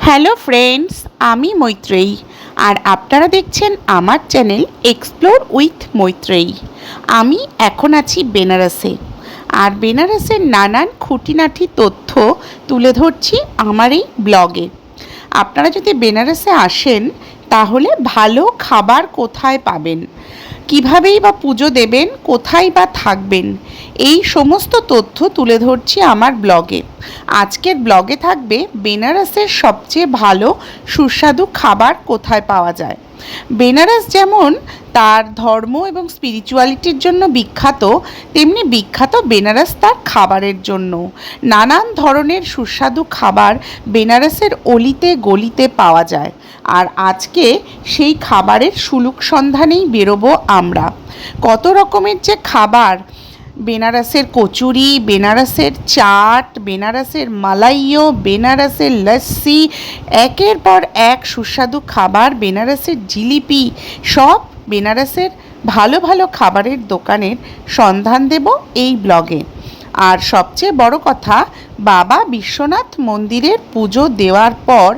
Hello friends, আমি মৈত্রেয়ী আর আপনারা দেখছেন আমার চ্যানেল এক্সপ্লোর উইথ মৈত্রেয়ী। আমি এখন আছি বেনারসে, আর বেনারসের নানান খুঁটিনাটি তথ্য তুলে ধরছি আমার এই ব্লগে। আপনারা যদি বেনারসে আসেন তাহলে ভালো খাবার কোথায় পাবেন, কীভাবেই বা পুজো দেবেন, কোথায় বা থাকবেন, এই সমস্ত তথ্য তুলে ধরছি আমার ব্লগে। আজকের ব্লগে থাকবে বেনারসের সবচেয়ে ভালো সুস্বাদু খাবার কোথায় পাওয়া যায়। বেনারস যেমন তার ধর্ম এবং স্পিরিচুয়ালিটির জন্য বিখ্যাত, তেমনি বিখ্যাত বেনারস তার খাবারের জন্য। নানান ধরনের সুস্বাদু খাবার বেনারসের অলিতে গলিতে পাওয়া যায়, আর আজকে সেই খাবারের সুলুক সন্ধানেই বেরোবো আমরা। কত রকমের যে খাবার, বেনারসের কচুরি, বেনারসের চাট, বেনারসের মালাইও, বেনারসের লস্যি, একের পর এক সুস্বাদু খাবার, বেনারসের জিলিপি, সব বেনারসের ভালো ভালো খাবারের দোকানের সন্ধান দেব এই ব্লগে। আর সবচেয়ে বড় কথা, বাবা বিশ্বনাথ মন্দিরের পুজো দেওয়ার পর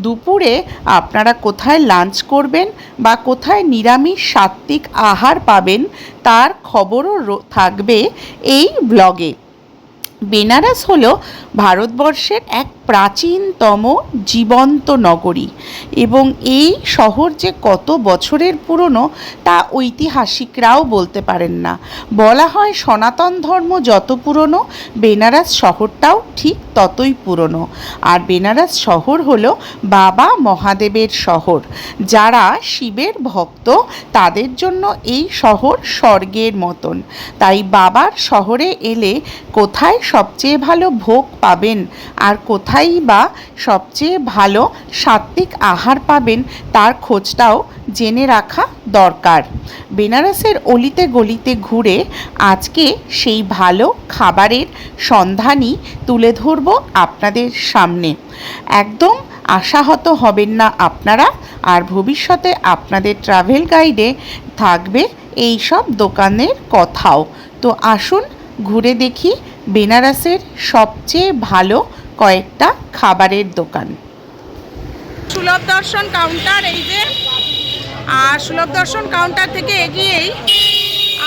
দুপুরে আপনারা কোথায় লাঞ্চ করবেন বা কোথায় নিরামিষ সাত্ত্বিক আহার পাবেন তার খবরও থাকবে এই ব্লগে। বেনারস হলো ভারতবর্ষের এক প্রাচীনতম জীবন্ত নগরী, এবং এই শহর যে কত বছরের পুরনো তা ঐতিহাসিকরাও বলতে পারেন না। বলা হয় সনাতন ধর্ম যত পুরনো, বেনারস শহরটাও ঠিক ততই পুরনো। আর বেনারস শহর হলো বাবা মহাদেবের শহর। যারা শিবের ভক্ত তাদের জন্য এই শহর স্বর্গের মতন। তাই বাবার শহরে এলে কোথায় সবচেয়ে ভালো ভোগ পাবেন আর কোথায় বা সবচেয়ে ভালো সাত্ত্বিক আহার পাবেন তার খোঁজটাও জেনে রাখা দরকার। বেনারসের অলিতে গলিতে ঘুরে আজকে সেই ভালো খাবারের সন্ধানই তুলে ধরব আপনাদের সামনে। একদম আশাহত হবেন না আপনারা, আর ভবিষ্যতে আপনাদের ট্রাভেল গাইডে থাকবে এই সব দোকানের কথাও। তো আসুন ঘুরে দেখি বেনারসের সবচেয়ে ভালো কয়েকটা খাবারের দোকান। সুলভ দর্শন কাউন্টার এই যে, আর সুলভ দর্শন কাউন্টার থেকে এগিয়েই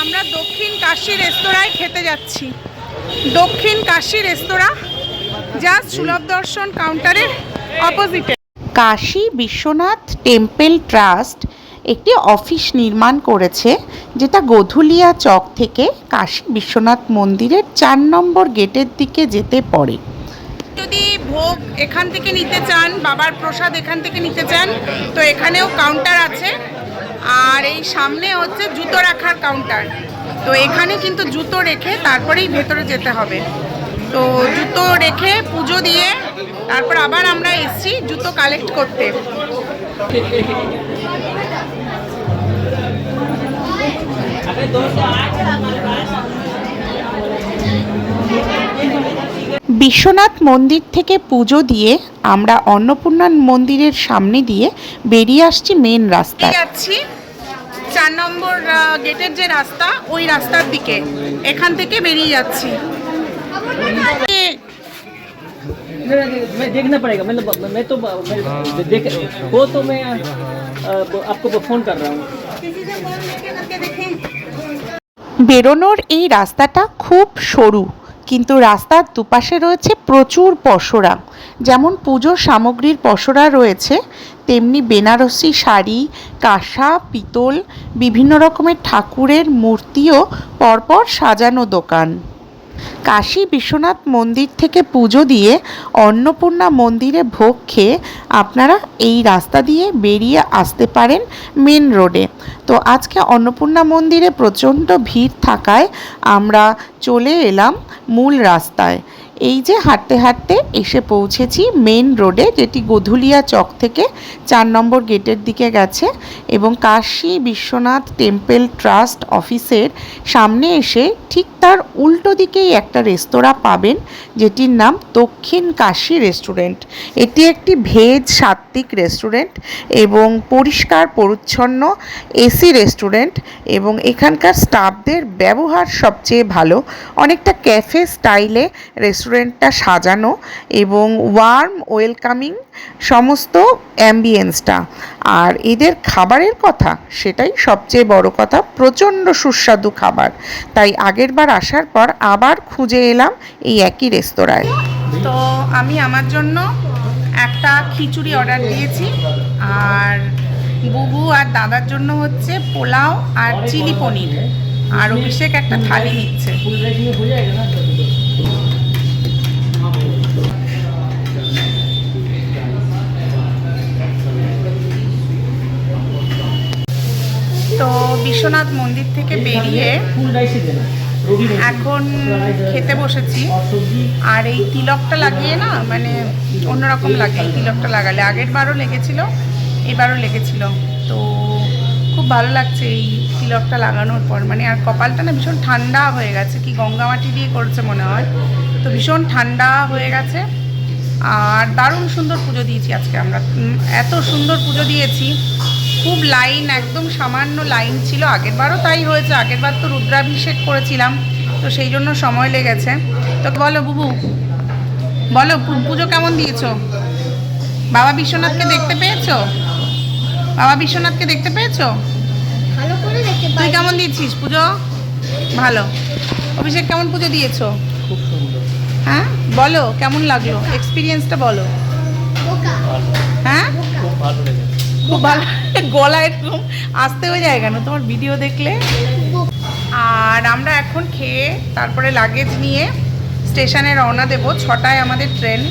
আমরা দক্ষিণ কাশী রেস্তোরাঁয় খেতে যাচ্ছি। দক্ষিণ কাশী রেস্তোরাঁ জাস্ট সুলভ দর্শন কাউন্টারের অপোজিটে। কাশী বিশ্বনাথ টেম্পল ট্রাস্ট একটি অফিস নির্মাণ করেছে, যেটা গোধুলিয়া চক থেকে কাশী বিশ্বনাথ মন্দিরের 4 নম্বর গেটের দিকে যেতে পড়ে। যদি ভোগ এখান থেকে নিতে চান, বাবার প্রসাদ এখান থেকে নিতে চান, তো এখানেও কাউন্টার আছে। আর এই সামনে হচ্ছে জুতো রাখার কাউন্টার, তো এখানে কিন্তু জুতো রেখে তারপরেই ভেতরে যেতে হবে। তো জুতো রেখে পুজো দিয়ে তারপর আবার আমরা এসছি জুতো কালেক্ট করতে। বিশ্বনাথ মন্দির থেকে পুজো দিয়ে আমরা অন্নপূর্ণা মন্দিরের সামনে দিয়ে বেরিয়ে আসছি মেন রাস্তায়। যাচ্ছি 4 নম্বর গেটের যে রাস্তা, ওই রাস্তার দিকে, এখান থেকে বেরিয়ে যাচ্ছি। देखना पड़ेगा, मतलब मैं तो देख वो तो मैं आपको फोन कर रहा हूँ। বেরোনোর এই রাস্তাটা খুব সরু, কিন্তু রাস্তার দুপাশে রয়েছে প্রচুর পসরা। যেমন পুজোর সামগ্রীর পসরা রয়েছে, তেমনি বেনারসি শাড়ি, কাঁসা, পিতল, বিভিন্ন রকমের ঠাকুরের মূর্তিও পরপর সাজানো দোকান। কাশী বিশ্বনাথ মন্দির থেকে পুজো দিয়ে অন্নপূর্ণা মন্দিরে ভোগ খেয়ে আপনারা এই রাস্তা দিয়ে বেরিয়ে আসতে পারেন মেন রোডে। তো আজকে অন্নপূর্ণা মন্দিরে প্রচণ্ড ভিড় থাকায় আমরা চলে এলাম মূল রাস্তায়। এই যে হাঁটতে হাঁটতে এসে পৌঁছেছি মেন রোডে, যেটি গোধুলিয়া চক থেকে 4 নম্বর গেটের দিকে গেছে, এবং কাশী বিশ্বনাথ টেম্পল ট্রাস্ট অফিসের সামনে এসে ঠিক তার উল্টো দিকেই একটা রেস্তোরাঁ পাবেন, যেটির নাম দক্ষিণ কাশী রেস্টুরেন্ট। এটি একটি ভেজ সাত্ত্বিক রেস্টুরেন্ট এবং পরিষ্কার পরিচ্ছন্ন এসি রেস্টুরেন্ট, এবং এখানকার স্টাফদের ব্যবহার সবচেয়ে ভালো। অনেকটা ক্যাফে স্টাইলে রেস্টুরেন্ট রেস্টুরেন্টটা সাজানো এবং ওয়ার্ম ওয়েলকামিং সমস্ত অ্যাম্বিয়েন্সটা। আর এদের খাবারের কথা, সেটাই সবচেয়ে বড় কথা, প্রচণ্ড সুস্বাদু খাবার। তাই আগেরবার আসার পর আবার খুঁজে এলাম এই একই রেস্তোরাঁয়। তো আমি আমার জন্য একটা খিচুড়ি অর্ডার দিয়েছি, আর বুবু আর দাদার জন্য হচ্ছে পোলাও আর চিলি পনির, আর অভিষেক একটা থালি নিচ্ছে। फुल राइस में हो जाएगा ना তো বিশ্বনাথ মন্দির থেকে বেরিয়ে फुल राइस ही देना रोटी नहीं এখন খেতে বসেছি। और सब्जी আর এই তিলকটা লাগিয়ে না মানে অন্যরকম লাগে, এই তিলকটা লাগালে। আগের বারও লেগেছিল, এবারও লেগেছিল, তো খুব ভালো লাগছে এই তিলকটা লাগানোর পর। মানে আর কপালটা না ভীষণ ঠান্ডা হয়ে গেছে, কি গঙ্গামাটি দিয়ে করেছে মনে হয়, তো ভীষণ ঠান্ডা হয়ে গেছে। আর দারুণ সুন্দর পুজো দিয়েছি আজকে আমরা, এত সুন্দর পুজো দিয়েছি। খুব লাইন, একদম সামান্য লাইন ছিল। আগের বারও তাই হয়েছে, আগের বার তো রুদ্রাভিষেক করেছিলাম, তো সেই জন্য সময় লেগেছে। তো বলো বুবু, বলো পুজো কেমন দিয়েছো? বাবা বিশ্বনাথকে দেখতে পেয়েছো? বাবা বিশ্বনাথকে দেখতে পেয়েছো? ভালো করে দেখতে তুই পাই। কেমন দিয়েছিস পুজো? ভালো। অভিষেক কেমন পুজো দিয়েছো? खूब सुंदर হ্যাঁ বলো কেমন লাগলো, এক্সপিরিয়েন্সটা বলো। বোকা হ্যাঁ खूब भालो लगे খুব ভালো। গলা এরকম আসতে হয়ে যায় কেন তোমার ভিডিও দেখলে? আর আমরা এখন খেয়ে তারপরে লাগেজ নিয়ে স্টেশনে রওনা দেব। 6টায় আমাদের ট্রেন।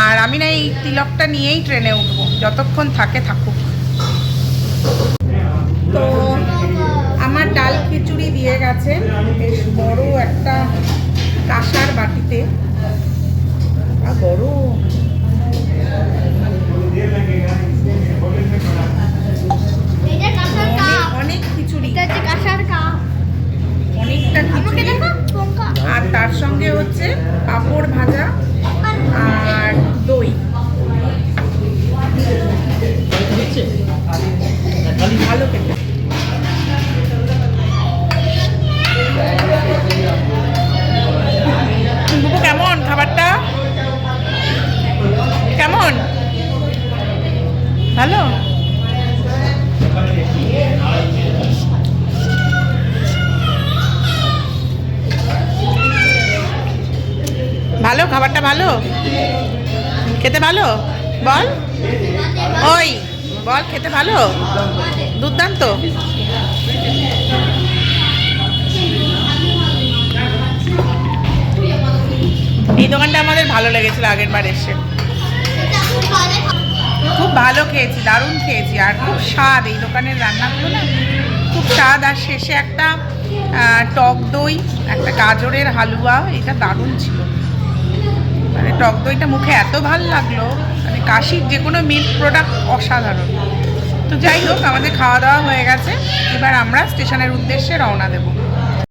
আর আমি না এই তিলকটা নিয়েই ট্রেনে উঠবো, যতক্ষণ থাকে থাকুক। তো আমার ডাল খিচুড়ি দিয়ে গেছে বেশ বড় একটা কাঁসার বাটিতে, আর বড় এটা কাঁসার কাপ, অনেক খিচুড়ি, এটা হচ্ছে কাঁসার কাপ। অনেকটা আমাকে খিচুড়ি। দেখো লঙ্কা আর তার সঙ্গে হচ্ছে পাঁপড় ভাজা আর দই। नीचे खाली ভালো খেতে। বুবু কেমন খাবারটা? কেমন? ভালো? ভালো খাবারটা? ভালো খেতে? ভালো বল, ওই বল খেতে ভালো, দুর্দান্ত। এই দোকানটা আমাদের ভালো লেগেছিল আগের বার এসে, এটা খুব ভালো খুব ভালো খেয়েছি, দারুণ খেয়েছি। আর খুব স্বাদ, এই দোকানের রান্নাগুলো না খুব স্বাদ। আর শেষে একটা টক দই, একটা গাজরের হালুয়া, এটা দারুণ ছিল। মানে টক দইটা মুখে এত ভালো লাগলো, মানে কাশির যে কোনো মিল্ক প্রোডাক্ট অসাধারণ। তো যাই হোক, আমাদের খাওয়া দাওয়া হয়ে গেছে, এবার আমরা স্টেশনের উদ্দেশ্যে রওনা দেবো।